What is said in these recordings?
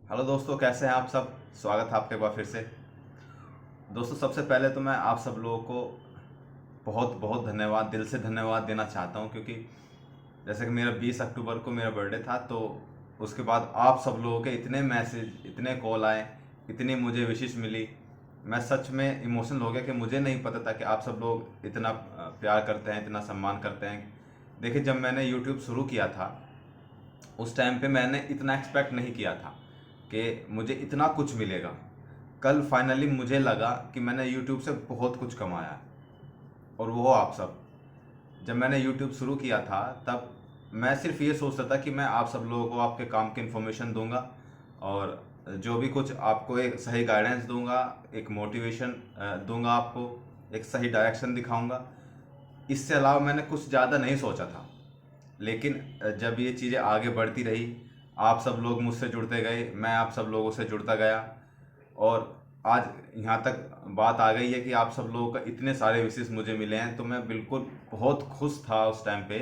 Hello दोस्तों, कैसे हैं आप सब। स्वागत है आपके बार फिर से। दोस्तों, सबसे पहले तो मैं आप सब लोगों को बहुत बहुत धन्यवाद, दिल से धन्यवाद देना चाहता हूं, क्योंकि जैसे कि मेरा 20 अक्टूबर को मेरा बर्थडे था, तो उसके बाद आप सब लोगों के इतने मैसेज, इतने कॉल आए, इतनी मुझे विशेष मिली। मैं सच में इमोशनल हो गया कि मुझे नहीं पता था कि आप सब लोग इतना प्यार करते हैं, इतना सम्मान करते हैं। देखिए, जब मैंने यूट्यूब शुरू किया था उस टाइम पे मैंने इतना एक्सपेक्ट नहीं किया था कि मुझे इतना कुछ मिलेगा। कल फाइनली मुझे लगा कि मैंने यूट्यूब से बहुत कुछ कमाया है, और वो आप सब। जब मैंने यूट्यूब शुरू किया था तब मैं सिर्फ ये सोचता था कि मैं आप सब लोगों को आपके काम की इन्फॉर्मेशन दूंगा, और जो भी कुछ आपको एक सही गाइडेंस दूंगा, एक मोटिवेशन दूंगा आपको, एक सही डायरेक्शन दिखाऊंगा। इससे अलावा मैंने कुछ ज़्यादा नहीं सोचा था। लेकिन जब ये चीज़ें आगे बढ़ती रही, आप सब लोग मुझसे जुड़ते गए, मैं आप सब लोगों से जुड़ता गया, और आज यहाँ तक बात आ गई है कि आप सब लोगों का इतने सारे विशेष मुझे मिले हैं। तो मैं बिल्कुल बहुत खुश था उस टाइम पे,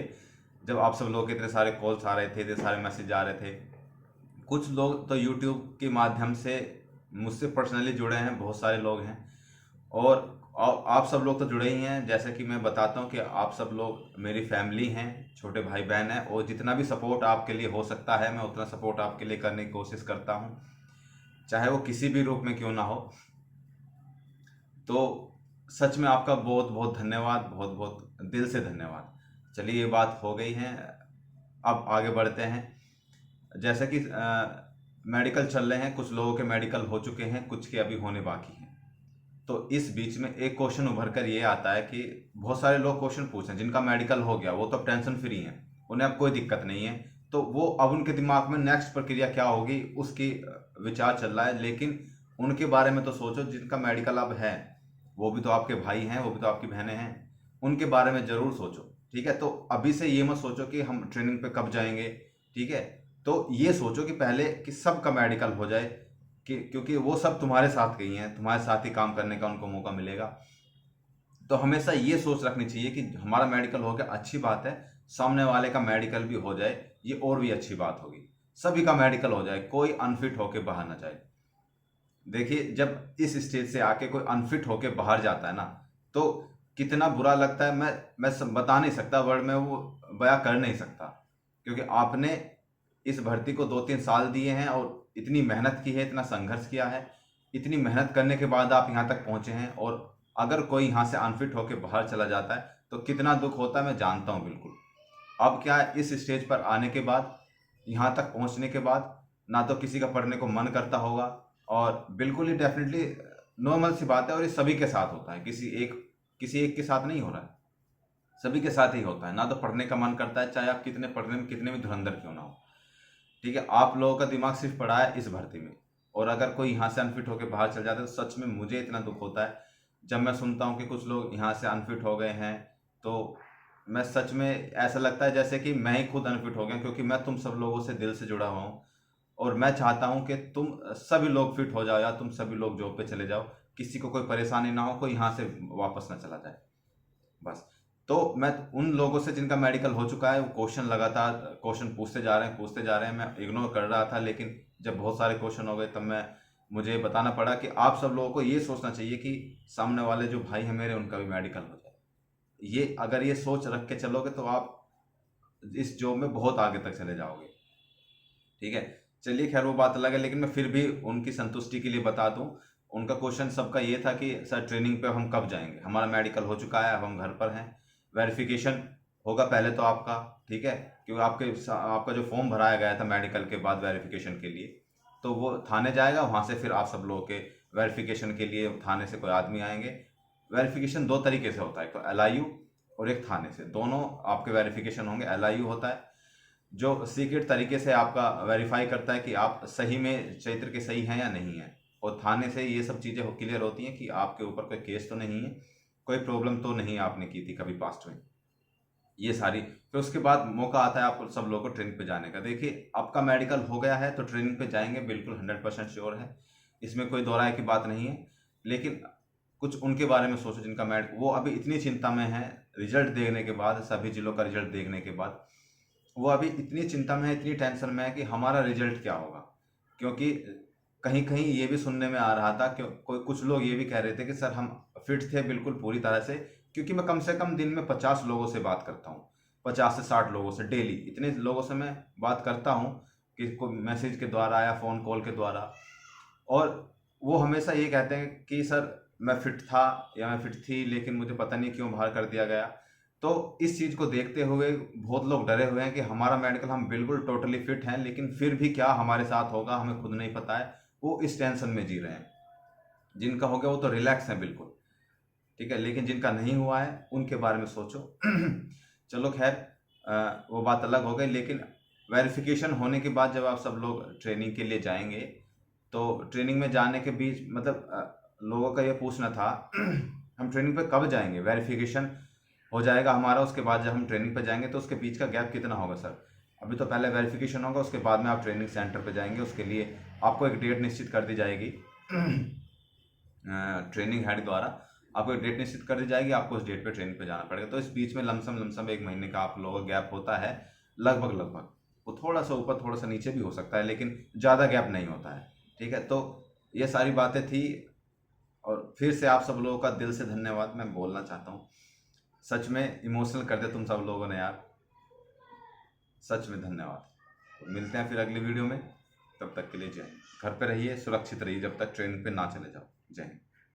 जब आप सब लोगों के इतने सारे कॉल्स आ रहे थे, इतने सारे मैसेज आ रहे थे। कुछ लोग तो यूट्यूब के माध्यम से मुझसे पर्सनली जुड़े हैं, बहुत सारे लोग हैं। और आप सब लोग तो जुड़े ही हैं। जैसे कि मैं बताता हूँ कि आप सब लोग मेरी फैमिली हैं, छोटे भाई बहन हैं, और जितना भी सपोर्ट आपके लिए हो सकता है मैं उतना सपोर्ट आपके लिए करने की कोशिश करता हूँ, चाहे वो किसी भी रूप में क्यों ना हो। तो सच में आपका बहुत बहुत धन्यवाद, बहुत बहुत दिल से धन्यवाद। चलिए, ये बात हो गई है, अब आगे बढ़ते हैं। जैसे कि मेडिकल चल रहे हैं, कुछ लोगों के मेडिकल हो चुके हैं, कुछ के अभी होने बाकी हैं। तो इस बीच में एक क्वेश्चन उभर कर ये आता है कि बहुत सारे लोग क्वेश्चन पूछ रहे हैं जिनका मेडिकल हो गया, वो तो अब टेंशन फ्री हैं, उन्हें अब कोई दिक्कत नहीं है। तो वो अब उनके दिमाग में नेक्स्ट प्रक्रिया क्या होगी उसकी विचार चल रहा है। लेकिन उनके बारे में तो सोचो जिनका मेडिकल अब है, वो भी तो आपके भाई हैं, वो भी तो आपकी बहनें हैं। उनके बारे में जरूर सोचो, ठीक है। तो अभी से ये मत सोचो कि हम ट्रेनिंग पे कब जाएंगे, ठीक है। तो ये सोचो कि पहले कि सबका मेडिकल हो जाए, कि क्योंकि वो सब तुम्हारे साथ गई हैं, तुम्हारे साथ ही काम करने का उनको मौका मिलेगा। तो हमेशा ये सोच रखनी चाहिए कि हमारा मेडिकल हो गया, अच्छी बात है। सामने वाले का मेडिकल भी हो जाए, ये और भी अच्छी बात होगी। सभी का मेडिकल हो जाए, कोई अनफिट होके बाहर ना जाए। देखिए, जब इस स्टेज से आके कोई अनफिट होके बाहर जाता है ना, तो कितना बुरा लगता है, मैं बता नहीं सकता, वर्ड में वो बयां कर नहीं सकता। क्योंकि आपने इस भर्ती को 2-3 साल दिए हैं, और इतनी मेहनत की है, इतना संघर्ष किया है। इतनी मेहनत करने के बाद आप यहाँ तक पहुँचे हैं, और अगर कोई यहाँ से अनफिट होकर बाहर चला जाता है तो कितना दुख होता है, मैं जानता हूँ बिल्कुल। अब क्या है, इस स्टेज पर आने के बाद, यहाँ तक पहुँचने के बाद, ना तो किसी का पढ़ने को मन करता होगा, और बिल्कुल ही डेफिनेटली नॉर्मल सी बात है, और ये सभी के साथ होता है, किसी एक के साथ नहीं हो रहा है, सभी के साथ ही होता है। ना तो पढ़ने का मन करता है, चाहे आप कितने पढ़ने में कितने भी धुरंधर क्यों ना हो, ठीक है। आप लोगों का दिमाग सिर्फ पड़ा है इस भर्ती में, और अगर कोई यहाँ से अनफिट होकर बाहर चल जाता है तो सच में मुझे इतना दुख होता है जब मैं सुनता हूँ कि कुछ लोग यहाँ से अनफिट हो गए हैं। तो मैं सच में, ऐसा लगता है जैसे कि मैं ही खुद अनफिट हो गया, क्योंकि मैं तुम सब लोगों से दिल से जुड़ा हुआ हूँ, और मैं चाहता हूँ कि तुम सभी लोग फिट हो जाओ, या तुम सभी लोग जॉब पे चले जाओ, किसी को कोई परेशानी ना हो, कोई यहाँ से वापस ना चला जाए, बस। तो मैं उन लोगों से जिनका मेडिकल हो चुका है, वो क्वेश्चन लगातार क्वेश्चन पूछते जा रहे हैं, मैं इग्नोर कर रहा था। लेकिन जब बहुत सारे क्वेश्चन हो गए तब मैं मुझे बताना पड़ा कि आप सब लोगों को ये सोचना चाहिए कि सामने वाले जो भाई हैं मेरे, उनका भी मेडिकल हो जाए। ये अगर ये सोच रख के चलोगे तो आप इस जॉब में बहुत आगे तक चले जाओगे, ठीक है। चलिए, खैर वो बात अलग है, लेकिन मैं फिर भी उनकी संतुष्टि के लिए बता दूं। उनका क्वेश्चन सबका ये था कि सर, ट्रेनिंग पे हम कब जाएंगे, हमारा मेडिकल हो चुका है, अब हम घर पर हैं, वेरिफिकेशन होगा पहले तो आपका, ठीक है। क्योंकि आपका जो फॉर्म भराया गया था मेडिकल के बाद वेरिफिकेशन के लिए, तो वो थाने जाएगा, वहाँ से फिर आप सब लोगों के वेरिफिकेशन के लिए थाने से कोई आदमी आएंगे। वेरिफिकेशन दो तरीके से होता है, एक तो एलआईयू और एक थाने से, दोनों आपके वेरिफिकेशन होंगे। एलआईयू होता है जो सीक्रेट तरीके से आपका वेरीफाई करता है कि आप सही में चरित्र के सही हैं या नहीं हैं, और थाने से ये सब चीज़ें क्लियर होती हैं कि आपके ऊपर कोई केस तो नहीं है, कोई प्रॉब्लम तो नहीं आपने की थी कभी पास्ट में, ये सारी। फिर उसके बाद मौका आता है आप सब लोगों को ट्रेनिंग पे जाने का। देखिए, आपका मेडिकल हो गया है तो ट्रेनिंग पे जाएंगे, बिल्कुल 100% श्योर है, इसमें कोई दो राय की बात नहीं है। लेकिन कुछ उनके बारे में सोचो जिनका वो अभी इतनी चिंता में है, रिजल्ट देखने के बाद, सभी जिलों का रिजल्ट देखने के बाद वो अभी इतनी चिंता में है, इतनी टेंशन में है कि हमारा रिजल्ट क्या होगा। क्योंकि कहीं कहीं ये भी सुनने में आ रहा था कि कोई कुछ लोग ये भी कह रहे थे कि सर हम फिट थे बिल्कुल पूरी तरह से, क्योंकि मैं कम से कम दिन में 50 लोगों से बात करता हूँ, 50 से 60 लोगों से डेली, इतने लोगों से मैं बात करता हूँ कि कोई मैसेज के द्वारा या फ़ोन कॉल के द्वारा। और वो हमेशा ये कहते हैं कि सर मैं फिट था या मैं फिट थी, लेकिन मुझे पता नहीं क्यों बाहर कर दिया गया। तो इस चीज़ को देखते हुए बहुत लोग डरे हुए हैं कि हमारा मेडिकल, हम बिल्कुल टोटली फिट हैं, लेकिन फिर भी क्या हमारे साथ होगा हमें खुद नहीं पता है। वो इस टेंशन में जी रहे हैं। जिनका हो गया वो तो रिलैक्स है बिल्कुल, ठीक है, लेकिन जिनका नहीं हुआ है उनके बारे में सोचो। चलो खैर, वो बात अलग हो गई। लेकिन वेरिफिकेशन होने के बाद जब आप सब लोग ट्रेनिंग के लिए जाएंगे, तो ट्रेनिंग में जाने के बीच मतलब लोगों का ये पूछना था हम ट्रेनिंग पे कब जाएंगे, वेरिफिकेशन हो जाएगा हमारा, उसके बाद जब हम ट्रेनिंग पे जाएंगे तो उसके बीच का गैप कितना होगा सर? अभी तो पहले वेरिफिकेशन होगा, उसके बाद में आप ट्रेनिंग सेंटर पे जाएंगे, उसके लिए आपको एक डेट निश्चित कर दी जाएगी ट्रेनिंग हेड द्वारा। आपको एक डेट निश्चित कर दी जाएगी, आपको उस डेट पे ट्रेनिंग पे जाना पड़ेगा। तो इस बीच में लमसम लमसम 1 महीने का आप लोगों का गैप होता है, लगभग लगभग। वो थोड़ा सा ऊपर थोड़ा सा नीचे भी हो सकता है, लेकिन ज़्यादा गैप नहीं होता है, ठीक है। तो ये सारी बातें थी, और फिर से आप सब लोगों का दिल से धन्यवाद मैं बोलना चाहता हूँ। सच में इमोशनल कर दिया तुम सब लोगों ने यार, सच में धन्यवाद। तो मिलते हैं फिर अगली वीडियो में, तब तक के लिए जय हिंद। घर पे रहिए, सुरक्षित रहिए जब तक ट्रेन पे ना चले जाओ। जय हिंद।